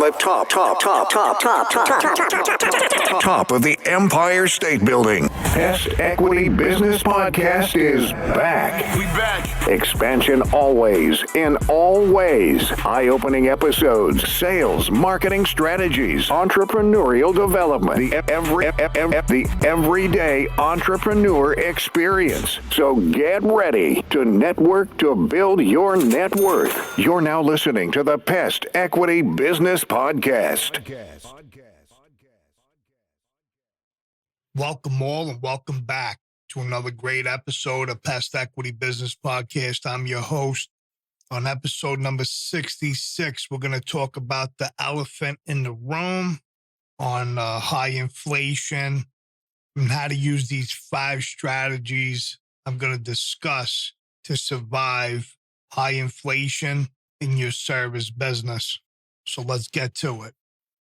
the top of the Empire State Building. Pest Equity Business Podcast is back. We back. Expansion always, in all ways. Eye-opening episodes, sales, marketing strategies, entrepreneurial development, the everyday entrepreneur experience. So get ready to network to build your net worth. You're now listening to the Pest Equity Business Podcast. Welcome all and welcome back to another great episode of Pest Equity Business Podcast. I'm your host. On episode number 66, we're going to talk about the elephant in the room on high inflation and how to use these 5 strategies I'm going to discuss to survive high inflation in your service business. So let's get to it.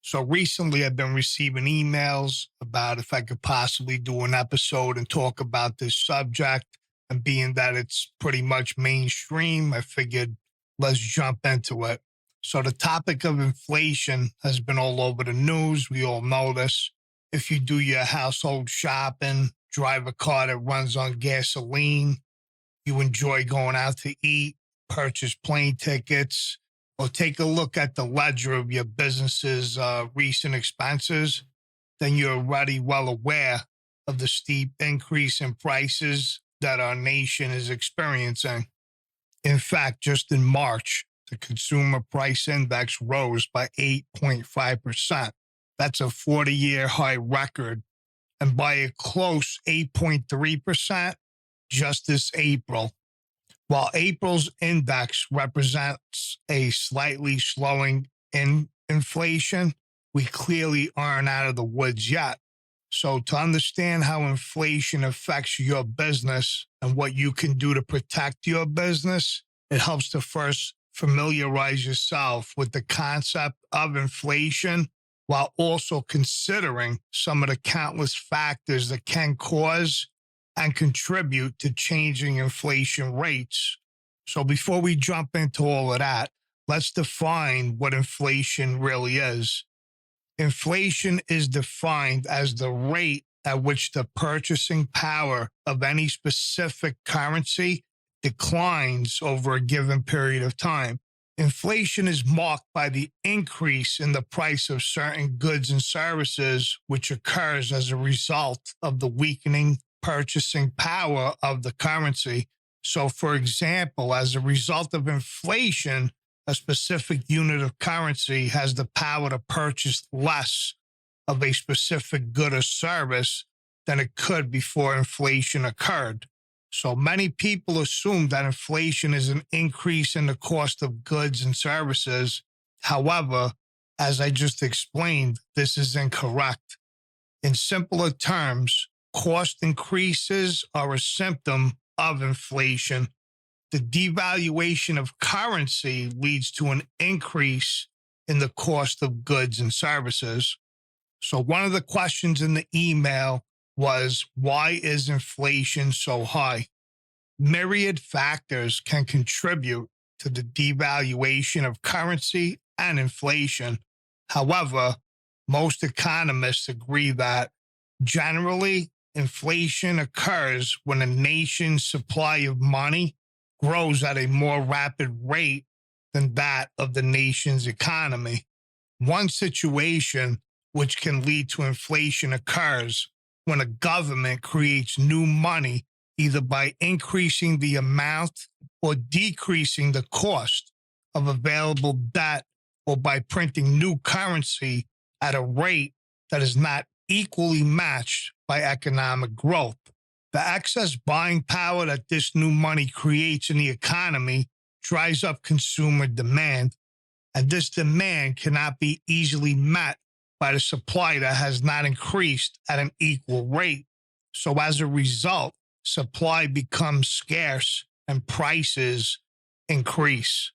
So recently I've been receiving emails about if I could possibly do an episode and talk about this subject. And being that it's pretty much mainstream, I figured let's jump into it. So the topic of inflation has been all over the news. We all know this. If you do your household shopping, drive a car that runs on gasoline, you enjoy going out to eat, purchase plane tickets, or take a look at the ledger of your business's recent expenses, then you're already well aware of the steep increase in prices that our nation is experiencing. In fact, just in March, the Consumer Price Index rose by 8.5%. That's a 40-year high record, and by a close 8.3% just this April. While April's index represents a slightly slowing in inflation, we clearly aren't out of the woods yet. So to understand how inflation affects your business and what you can do to protect your business, it helps to first familiarize yourself with the concept of inflation while also considering some of the countless factors that can cause and contribute to changing inflation rates. So before we jump into all of that, let's define what inflation really is. Inflation is defined as the rate at which the purchasing power of any specific currency declines over a given period of time. Inflation is marked by the increase in the price of certain goods and services, which occurs as a result of the weakening purchasing power of the currency. So, for example, as a result of inflation, a specific unit of currency has the power to purchase less of a specific good or service than it could before inflation occurred. So many people assume that inflation is an increase in the cost of goods and services. However, as I just explained, this is incorrect. In simpler terms, cost increases are a symptom of inflation. The devaluation of currency leads to an increase in the cost of goods and services. So one of the questions in the email was, why is inflation so high? Myriad factors can contribute to the devaluation of currency and inflation. However, most economists agree that generally, inflation occurs when a nation's supply of money grows at a more rapid rate than that of the nation's economy. One situation which can lead to inflation occurs when a government creates new money, either by increasing the amount or decreasing the cost of available debt, or by printing new currency at a rate that is not equally matched by economic growth. The excess buying power that this new money creates in the economy dries up consumer demand, and this demand cannot be easily met by the supply that has not increased at an equal rate. So as a result, supply becomes scarce and prices increase.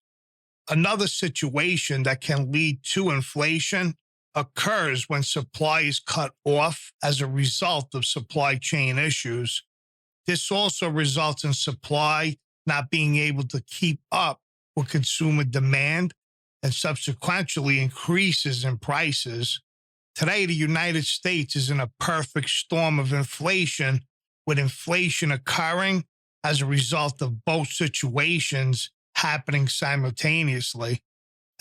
Another situation that can lead to inflation occurs when supply is cut off as a result of supply chain issues. This also results in supply not being able to keep up with consumer demand and subsequently increases in prices. Today, the United States is in a perfect storm of inflation, with inflation occurring as a result of both situations happening simultaneously.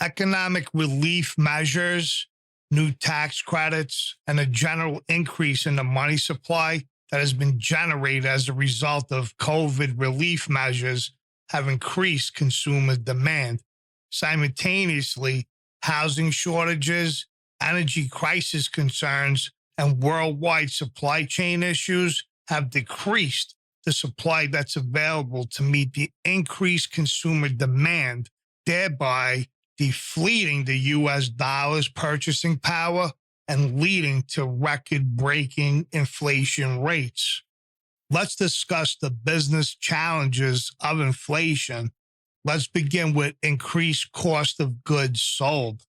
Economic relief measures, new tax credits, and a general increase in the money supply that has been generated as a result of COVID relief measures have increased consumer demand. Simultaneously, housing shortages, energy crisis concerns, and worldwide supply chain issues have decreased the supply that's available to meet the increased consumer demand, thereby deflating the U.S. dollar's purchasing power and leading to record-breaking inflation rates. Let's discuss the business challenges of inflation. Let's begin with increased cost of goods sold.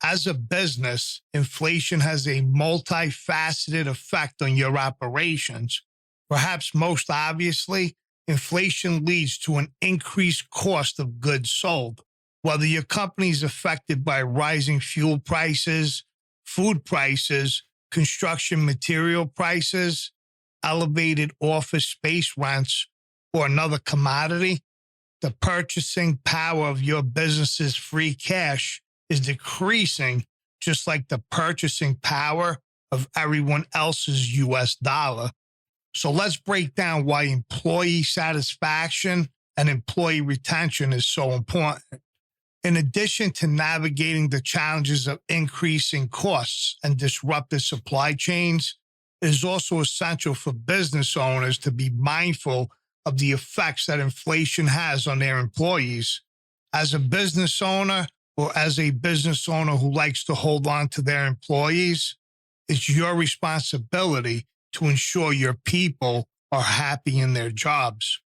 As a business, inflation has a multifaceted effect on your operations. Perhaps most obviously, inflation leads to an increased cost of goods sold. Whether your company is affected by rising fuel prices, food prices, construction material prices, elevated office space rents, or another commodity, the purchasing power of your business's free cash is decreasing, just like the purchasing power of everyone else's U.S. dollar. So let's break down why employee satisfaction and employee retention is so important. In addition to navigating the challenges of increasing costs and disrupted supply chains, it is also essential for business owners to be mindful of the effects that inflation has on their employees. As a business owner, or as a business owner who likes to hold on to their employees, it's your responsibility to ensure your people are happy in their jobs.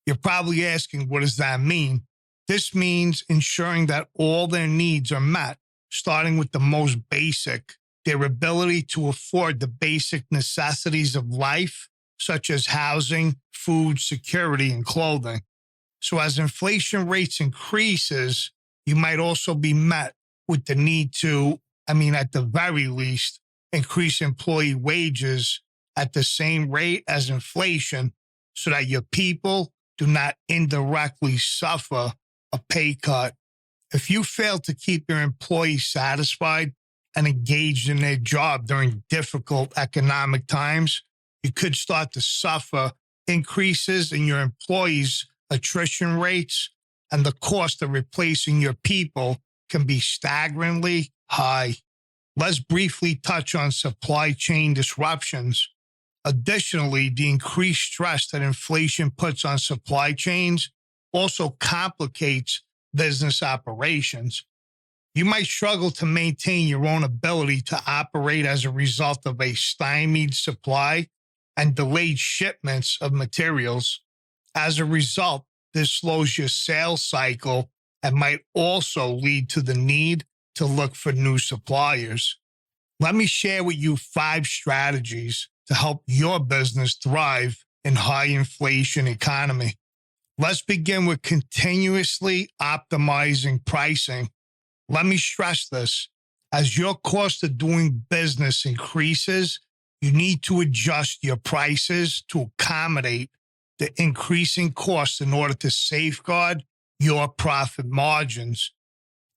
You're probably asking, what does that mean? This means ensuring that all their needs are met, starting with the most basic, their ability to afford the basic necessities of life, such as housing, food, security, and clothing. So as inflation rates increases, you might also be met with the need to, at the very least, increase employee wages at the same rate as inflation so that your people do not indirectly suffer a pay cut. If you fail to keep your employees satisfied and engaged in their job during difficult economic times, you could start to suffer increases in your employees' attrition rates, and the cost of replacing your people can be staggeringly high. Let's briefly touch on supply chain disruptions. Additionally, the increased stress that inflation puts on supply chains also complicates business operations. You might struggle to maintain your own ability to operate as a result of a stymied supply and delayed shipments of materials. As a result, this slows your sales cycle and might also lead to the need to look for new suppliers. Let me share with you 5 strategies to help your business thrive in high inflation economy. Let's begin with continuously optimizing pricing. Let me stress this. As your cost of doing business increases, you need to adjust your prices to accommodate the increasing costs in order to safeguard your profit margins.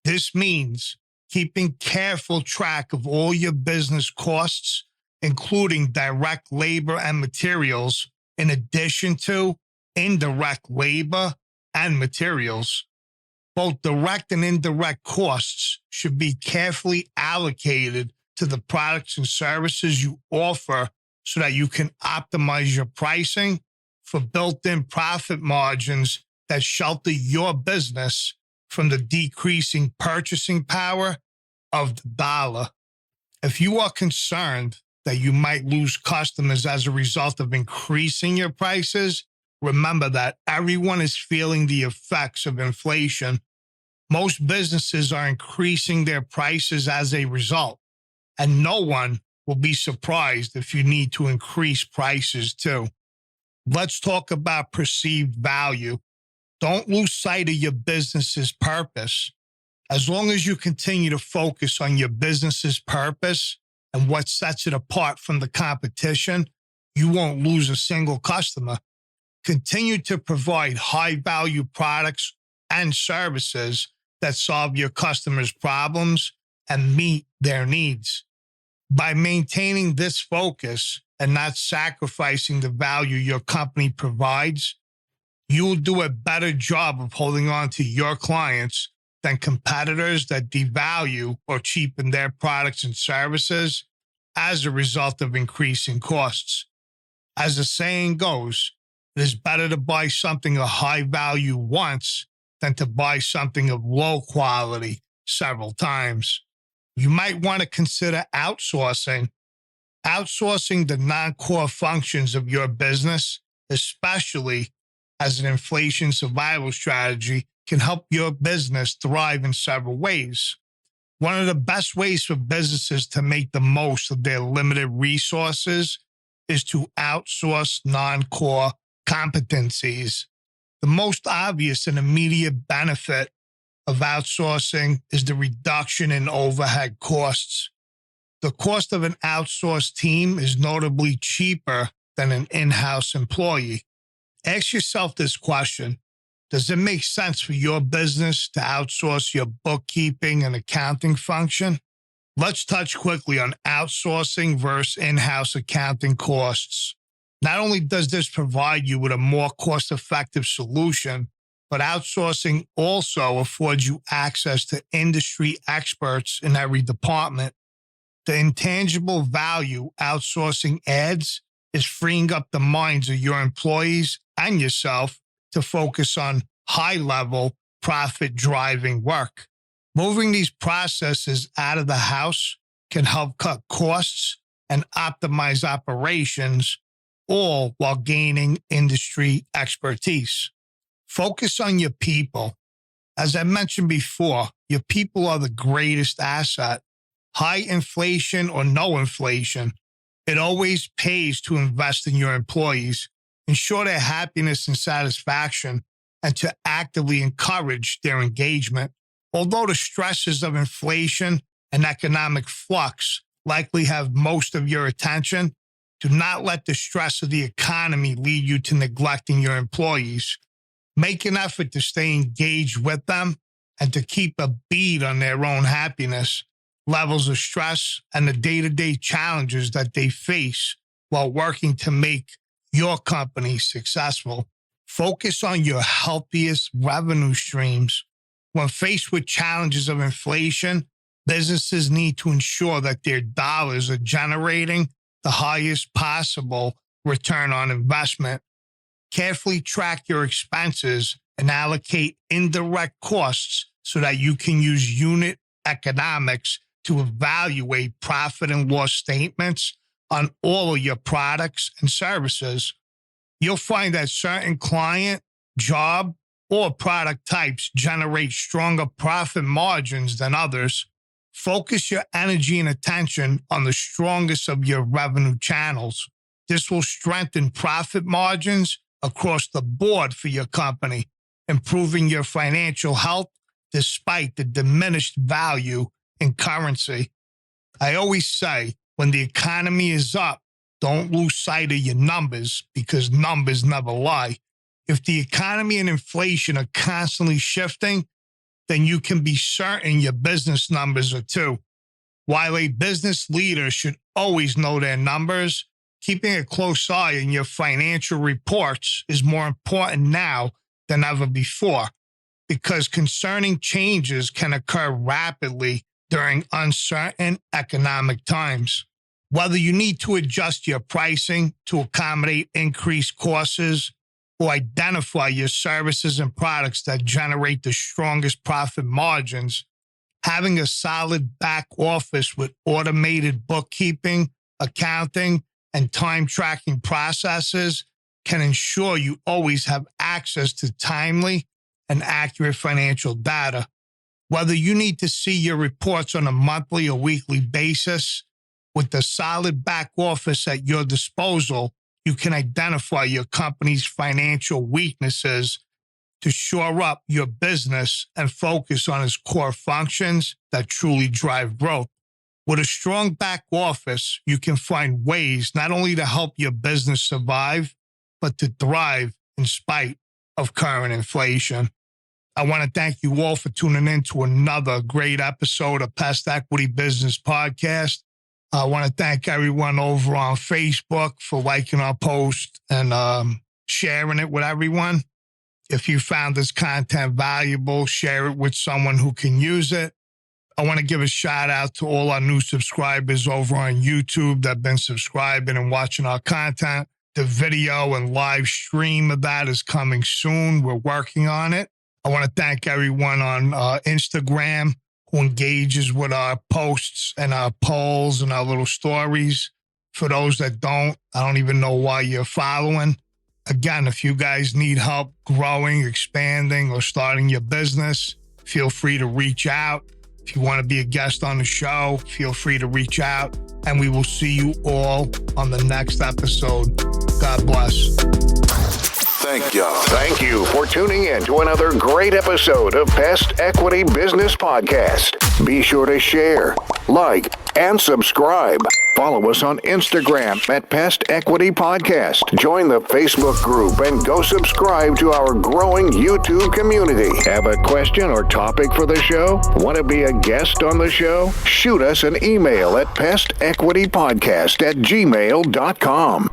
This means keeping careful track of all your business costs, including direct labor and materials, in addition to indirect labor and materials. Both direct and indirect costs should be carefully allocated to the products and services you offer so that you can optimize your pricing for built-in profit margins that shelter your business from the decreasing purchasing power of the dollar. If you are concerned that you might lose customers as a result of increasing your prices, remember that everyone is feeling the effects of inflation. Most businesses are increasing their prices as a result, and no one will be surprised if you need to increase prices too. Let's talk about perceived value. Don't lose sight of your business's purpose. As long as you continue to focus on your business's purpose and what sets it apart from the competition, you won't lose a single customer. Continue to provide high-value products and services that solve your customers' problems and meet their needs. By maintaining this focus and not sacrificing the value your company provides, you will do a better job of holding on to your clients than competitors that devalue or cheapen their products and services as a result of increasing costs. As the saying goes, it is better to buy something of high value once than to buy something of low quality several times. You might want to consider outsourcing the non-core functions of your business, especially as an inflation survival strategy, can help your business thrive in several ways. One of the best ways for businesses to make the most of their limited resources is to outsource non-core competencies. The most obvious and immediate benefit of outsourcing is the reduction in overhead costs. The cost of an outsourced team is notably cheaper than an in-house employee. Ask yourself this question: does it make sense for your business to outsource your bookkeeping and accounting function? Let's touch quickly on outsourcing versus in-house accounting costs. Not only does this provide you with a more cost-effective solution, but outsourcing also affords you access to industry experts in every department. The intangible value outsourcing adds is freeing up the minds of your employees and yourself to focus on high-level, profit-driving work. Moving these processes out of the house can help cut costs and optimize operations, all while gaining industry expertise. Focus on your people. As I mentioned before, your people are the greatest asset. High inflation or no inflation, it always pays to invest in your employees, ensure their happiness and satisfaction, and to actively encourage their engagement. Although the stresses of inflation and economic flux likely have most of your attention, do not let the stress of the economy lead you to neglecting your employees. Make an effort to stay engaged with them and to keep a bead on their own happiness, levels of stress, and the day-to-day challenges that they face while working to make your company successful. Focus on your healthiest revenue streams. When faced with challenges of inflation, businesses need to ensure that their dollars are generating the highest possible return on investment. Carefully track your expenses and allocate indirect costs so that you can use unit economics to evaluate profit and loss statements on all of your products and services. You'll find that certain client, job, or product types generate stronger profit margins than others. Focus your energy and attention on the strongest of your revenue channels. This will strengthen profit margins across the board for your company, improving your financial health despite the diminished value in currency. I always say, when the economy is up, don't lose sight of your numbers because numbers never lie. If the economy and inflation are constantly shifting, then you can be certain your business numbers are too. While a business leader should always know their numbers, keeping a close eye on your financial reports is more important now than ever before, because concerning changes can occur rapidly during uncertain economic times. Whether you need to adjust your pricing to accommodate increased costs or identify your services and products that generate the strongest profit margins, having a solid back office with automated bookkeeping, accounting, and time tracking processes can ensure you always have access to timely and accurate financial data. Whether you need to see your reports on a monthly or weekly basis, with the solid back office at your disposal, you can identify your company's financial weaknesses to shore up your business and focus on its core functions that truly drive growth. With a strong back office, you can find ways not only to help your business survive, but to thrive in spite of current inflation. I want to thank you all for tuning in to another great episode of Pest Equity Business Podcast. I want to thank everyone over on Facebook for liking our post and sharing it with everyone. If you found this content valuable, share it with someone who can use it. I want to give a shout out to all our new subscribers over on YouTube that have been subscribing and watching our content. The video and live stream of that is coming soon. We're working on it. I want to thank everyone on Instagram who engages with our posts and our polls and our little stories. For those that don't, I don't even know why you're following. Again, if you guys need help growing, expanding, or starting your business, feel free to reach out. If you want to be a guest on the show, feel free to reach out. And we will see you all on the next episode. God bless. Thank you for tuning in to another great episode of Pest Equity Business Podcast. Be sure to share, like, and subscribe. Follow us on Instagram at Pest Equity Podcast. Join the Facebook group and go subscribe to our growing YouTube community. Have a question or topic for the show? Want to be a guest on the show? Shoot us an email at pestequitypodcast@gmail.com.